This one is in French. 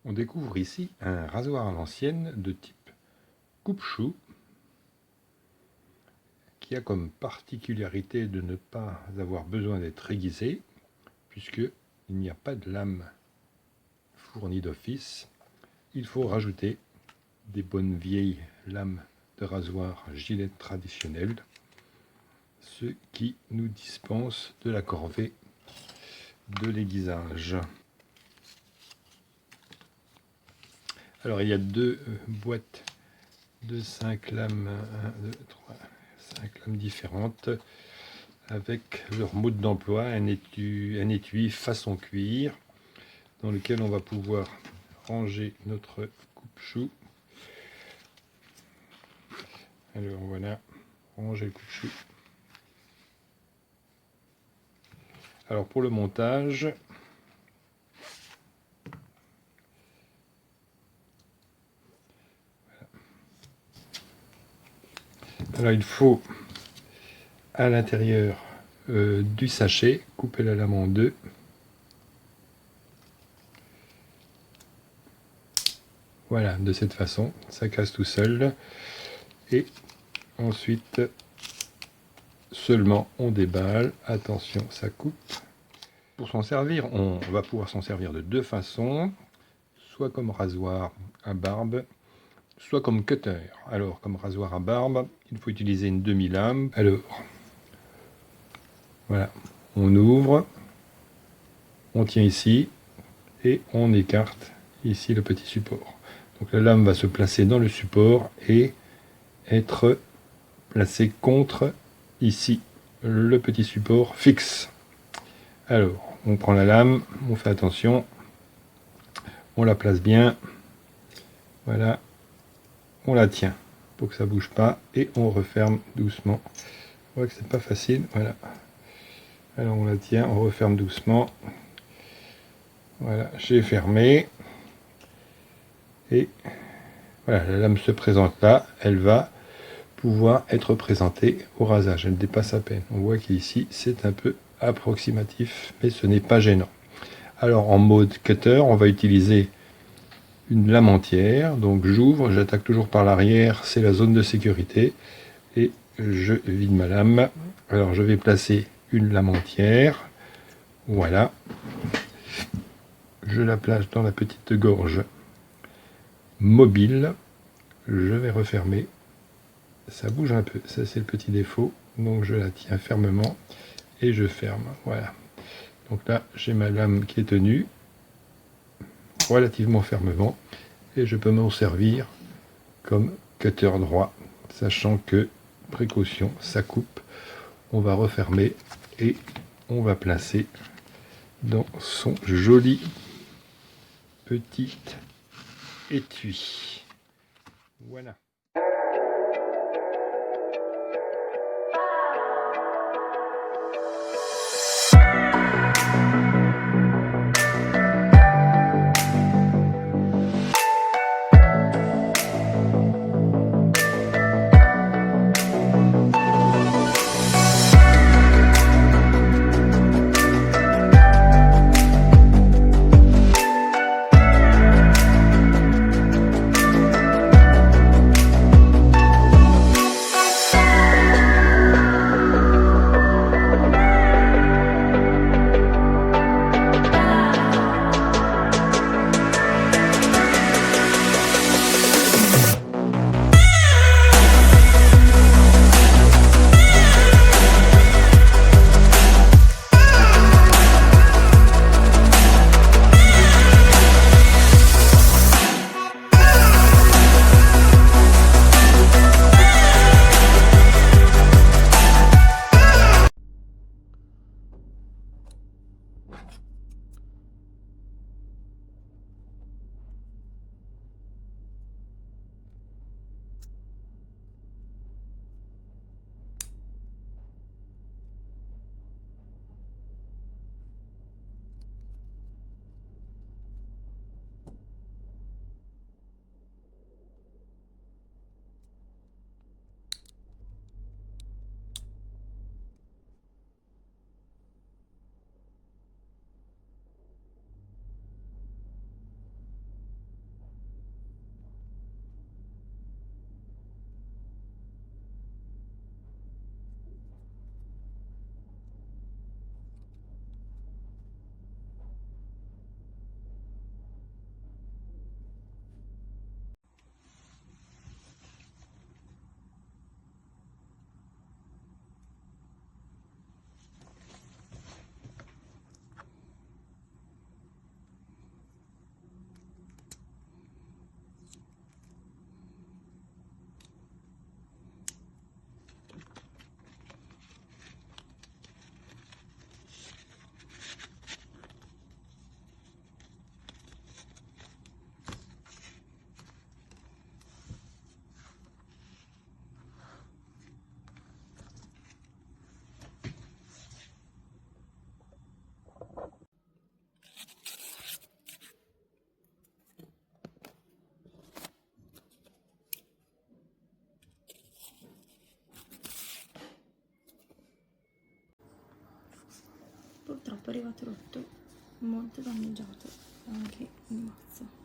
On découvre ici un rasoir à l'ancienne de type coupe-chou qui a comme particularité de ne pas avoir besoin d'être aiguisé puisqu'il n'y a pas de lame fournie d'office. Il faut rajouter des bonnes vieilles lames de rasoir Gillette traditionnelles, ce qui nous dispense de la corvée de l'aiguisage. Alors il y a deux boîtes de 5 lames, 1, 2, 3, 5 lames différentes avec leur mode d'emploi, un étui façon cuir dans lequel on va pouvoir ranger notre coupe-chou. Alors voilà, ranger le coupe-chou. Alors pour le montage, alors il faut à l'intérieur du sachet couper la lame en deux. Voilà, de cette façon, ça casse tout seul. Et ensuite, seulement on déballe. Attention, ça coupe. Pour s'en servir, on va pouvoir s'en servir de deux façons. Soit comme rasoir à barbe, soit comme cutter. Alors, comme rasoir à barbe, il faut utiliser une demi-lame. Alors, voilà, on ouvre, on tient ici, et on écarte ici le petit support. Donc la lame va se placer dans le support et être placée contre ici le petit support fixe. Alors on prend la lame, on fait attention, on la place bien, voilà, on la tient pour que ça bouge pas et on referme doucement. On voit que c'est pas facile, voilà. Alors on la tient, on referme doucement. Voilà, j'ai fermé. Et voilà, la lame se présente là, elle va pouvoir être présentée au rasage, elle dépasse à peine. On voit qu'ici c'est un peu approximatif, mais ce n'est pas gênant. Alors en mode cutter, on va utiliser une lame entière, donc j'ouvre, j'attaque toujours par l'arrière, c'est la zone de sécurité, et je vide ma lame. Alors je vais placer une lame entière, voilà, je la place dans la petite gorge mobile, je vais refermer, ça bouge un peu, ça c'est le petit défaut, donc je la tiens fermement et je ferme, voilà. Donc là j'ai ma lame qui est tenue relativement fermement et je peux m'en servir comme cutter droit, sachant que, précaution, ça coupe. On va refermer et on va placer dans son joli petit étui. Voilà. Purtroppo è arrivato rotto, molto danneggiato anche il mazzo.